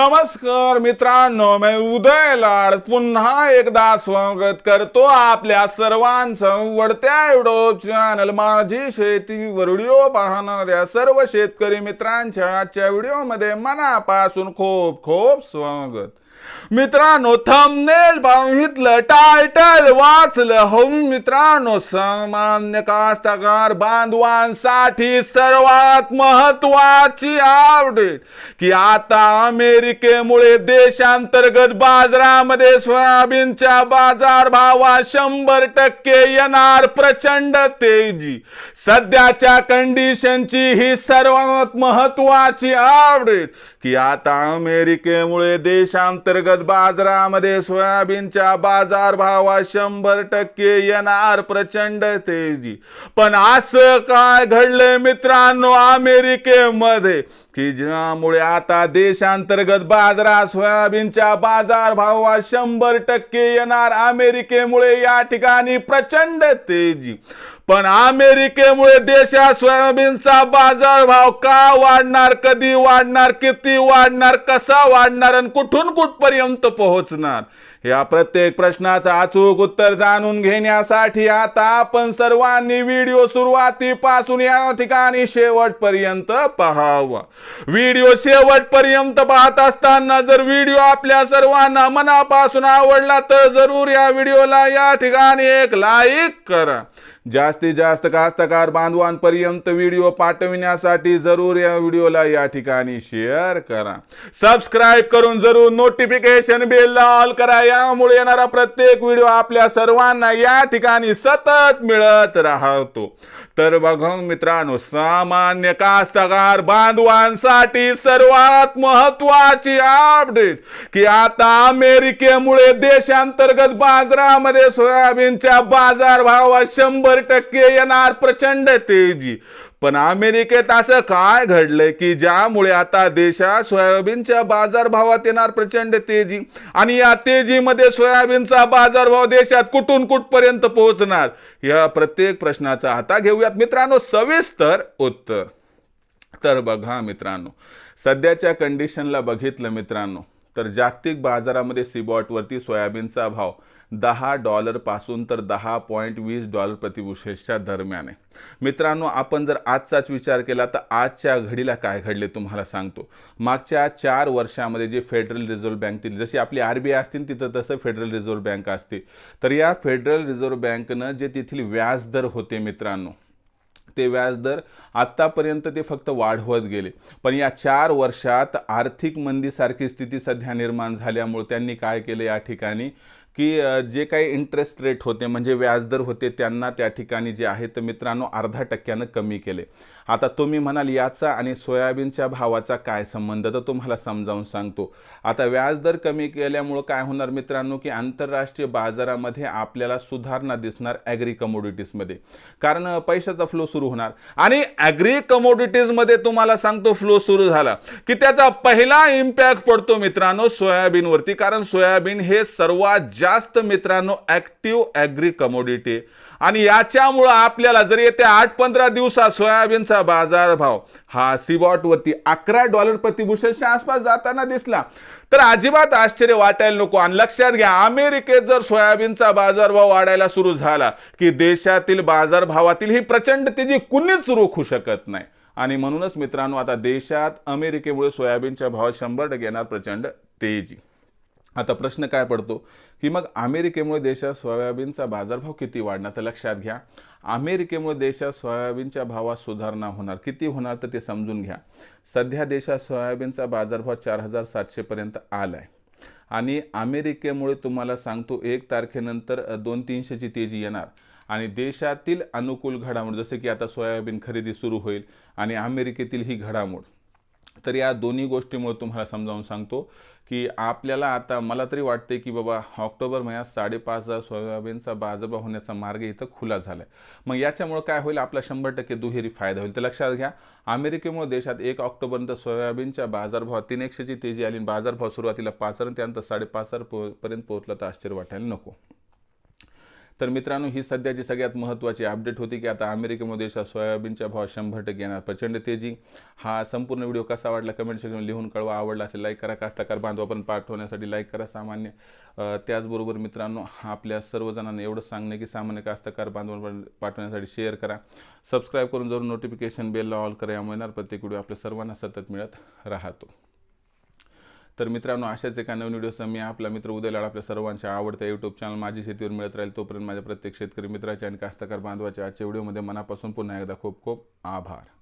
नमस्कार मित्रांनो, मी उदय लाड पुन्हा एकदा स्वागत करतो आपल्या सर्वांचं वडत्या युट्यूब चॅनल माझी शेती व्हिडिओ पाहणाऱ्या सर्व शेतकरी मित्रांच्या आजच्या व्हिडिओमध्ये मनापासून खूप खूप स्वागत। मित्रांनो, थंबनेल बघितलं, टायटल वाचलं हो मित्रांनो, सामान्य कास्तकार बांधवांसाठी सर्वात महत्वाची अपडेट की आता अमेरिकेमुळे देशांतर्गत बाजारामध्ये सोयाबीनच्या बाजारभावात 100% येणार प्रचंड तेजी। सध्याच्या कंडिशनची ही सर्वात महत्वाची अपडेट की आता अमेरिकेमुळे देशांतर्गत बाजारामध्ये सोयाबीनच्या बाजारभावात 100% येणार प्रचंड तेजी। पण असं काय घडलंय मित्रांनो अमेरिकेमध्ये की ज्यामुळे आता देशांतर्गत बाजारात सोयाबीनच्या बाजारभावात 100% येणार अमेरिकेमुळे या ठिकाणी प्रचंड तेजी। पण अमेरिकेमुळे देशात सोयाबीनचा बाजारभाव का वाढणार, कधी वाढणार, किती वाढणार, कसा वाढणार आणि कुठून कुठपर्यंत पोहोचणार, या प्रत्येक प्रश्नाचं अचूक उत्तर जाणून घेण्यासाठी आता आपण सर्वांनी व्हिडिओ सुरुवातीपासून या ठिकाणी शेवटपर्यंत पाहावा। व्हिडिओ शेवटपर्यंत पाहत असताना जर व्हिडिओ आपल्या सर्वांना मनापासून आवडला तर जरूर या व्हिडिओला या ठिकाणी एक लाईक करा। जास्तीत जास्त कास्तकार बांधवांपर्यंत व्हिडिओ पाठविण्यासाठी जरूर या व्हिडिओला या ठिकाणी शेअर करा। सबस्क्राइब करून जरूर नोटिफिकेशन बेल ऑल करा, यामुळे येणारा प्रत्येक व्हिडिओ आपल्या सर्वांना या ठिकाणी सतत मिळत राहतो। तर बघा मित्रांनो, सामान्य कास्तकार बांधवांसाठी सर्वात महत्वाची अपडेट की आता अमेरिकेमुळे देशांतर्गत बाजारामध्ये सोयाबीनच्या बाजारभावात 100% येणार प्रचंड तेजी। पण अमेरिकेत असं काय घडलंय की ज्यामुळे आता देशात सोयाबीनच्या बाजारभावात येणार प्रचंड तेजी आणि या तेजीमध्ये सोयाबीनचा बाजारभाव देशात कुठून कुठपर्यंत पोहोचणार, या प्रत्येक प्रश्नाचा आता घेऊयात मित्रांनो सविस्तर उत्तर। तर बघा मित्रांनो, सध्याच्या कंडिशनला बघितलं मित्रांनो तर जागतिक बाजारामध्ये सीबॉटवरती सोयाबीनचा भाव $10 पासून तर $10.20 प्रतिबुशेलच्या दरम्यान आहे। मित्रांनो, आपण जर आजचाच विचार केला तर आजच्या घडीला काय घडले तुम्हाला सांगतो। मागच्या 4 वर्षामध्ये जे फेडरल रिझर्व्ह बँक, जशी आपली RBI असतील तिथं तसं फेडरल रिझर्व्ह बँक असते, तर या फेडरल रिझर्व्ह बँकनं जे तिथले व्याजदर होते मित्रांनो, ते व्याजदर आतापर्यंत ते फक्त वाढवत गेले। पण या 4 वर्षात आर्थिक मंदीसारखी स्थिती सध्या निर्माण झाल्यामुळे त्यांनी काय केलं या ठिकाणी की जे काही इंटरेस्ट रेट होते म्हणजे व्याजदर होते त्यांना त्या ठिकाणी जे आहे तर मित्रांनो 0.5% कमी केले। आता तुम्ही म्हणाल याचा आणि सोयाबीनच्या भावाचा काय संबंध, तर तुम्हाला समजावून सांगतो। आता व्याजदर कमी केल्यामुळे काय होणार मित्रांनो की आंतरराष्ट्रीय बाजारामध्ये आपल्याला सुधारणा दिसणार ॲग्री कमोडिटीजमध्ये, कारण पैशाचा फ्लो सुरू होणार आणि ॲग्री कमोडिटीजमध्ये तुम्हाला सांगतो फ्लो सुरू झाला की त्याचा पहिला इम्पॅक्ट पडतो मित्रांनो सोयाबीनवरती, कारण सोयाबीन हे सर्वात जास्त मित्रांनो ॲक्टिव्ह ॲग्री कमोडिटी आणि याच्यामुळे आपल्याला जर येत्या 8-15 दिवसात सोयाबीनचा बाजारभाव हा सीबॉटवरती $11 प्रतिबुशेलच्या आसपास जाताना दिसला तर अजिबात आश्चर्य वाटायला नको। आणि लक्षात घ्या, अमेरिकेत जर सोयाबीनचा बाजारभाव वाढायला सुरू झाला की देशातील बाजारभावातील ही प्रचंड तेजी कुणीच रोखू शकत नाही। आणि म्हणूनच मित्रांनो आता देशात अमेरिकेमुळे सोयाबीनच्या भावात 100% येणार प्रचंड तेजी। आता प्रश्न काय पडतो की मग अमेरिकेमुळे देशात सोयाबीनचा बाजारभाव किती वाढणार, तर लक्षात घ्या अमेरिकेमुळे देशात सोयाबीनच्या भावात सुधारणा होणार, किती होणार तर ते समजून घ्या। सध्या देशात सोयाबीनचा बाजारभाव 4700 पर्यंत आलाय आणि अमेरिकेमुळे तुम्हाला सांगतो 1 तारखेनंतर 200-300ची तेजी येणार आणि देशातील अनुकूल घडामोड जसे की आता सोयाबीन खरेदी सुरू होईल आणि अमेरिकेतील ही घडामोड, तर या दोन्ही गोष्टीमुळे तुम्हाला समजावून सांगतो की आपल्याला आता मला तरी वाटते की बाबा ऑक्टोबर महिन्यात 5,500 सोयाबीनचा बाजारभाव होण्याचा मार्ग इथं खुला झाला आहे। मग याच्यामुळे काय होईल, आपला 100% दुहेरी फायदा होईल। तर लक्षात घ्या, अमेरिकेमुळे देशात 1 ऑक्टोबरनंतर सोयाबीनच्या बाजारभावात 300ची तेजी आली, बाजारभाव सुरुवातीला 5 आणि त्यानंतर 5.5 पर्यंत पोहोचला तर आश्चर्य वाटायला नको। तर मित्रांनो, ही सध्याची सगळ्यात महत्त्वाची अपडेट होती की आता अमेरिकेमध्ये सोयाबीनच्या भाव 100% येणार, प्रचंड तेजी. हा संपूर्ण व्हिडिओ कसा वाटला कमेंट सेक्शन लिहून कळवा. आवडला असेल लाईक करा. कास्तकार बांधवांपर्यंत पाठवण्यासाठी लाईक करा सामान्य. त्याचबरोबर मित्रांनो, आपल्या सर्वजणांना एवढं सांगणे की सामान्य कास्तकार बांधवांपर्यंत पाठवण्यासाठी शेअर करा, सबस्क्राईब करून जरूर नोटिफिकेशन बेलला ऑल करा. यामुळे येणार प्रत्येक व्हिडिओ आपल्या सर्वांना सतत मिळत राहतो. तर मित्रांनो, अशाच एका नवीन व्हिडिओसह मी आपला मित्र उदय लाड आपल्या सर्वांच्या आवडत्या यूट्यूब चॅनल माझी शेतीवर मिळत राहील. तोपर्यंत माझ्या प्रत्येक शेतकरी मित्राच्या आणि कास्तकार बांधवाच्या आजच्या व्हिडिओमध्ये मनापासून पुन्हा एकदा खूप खूप आभार.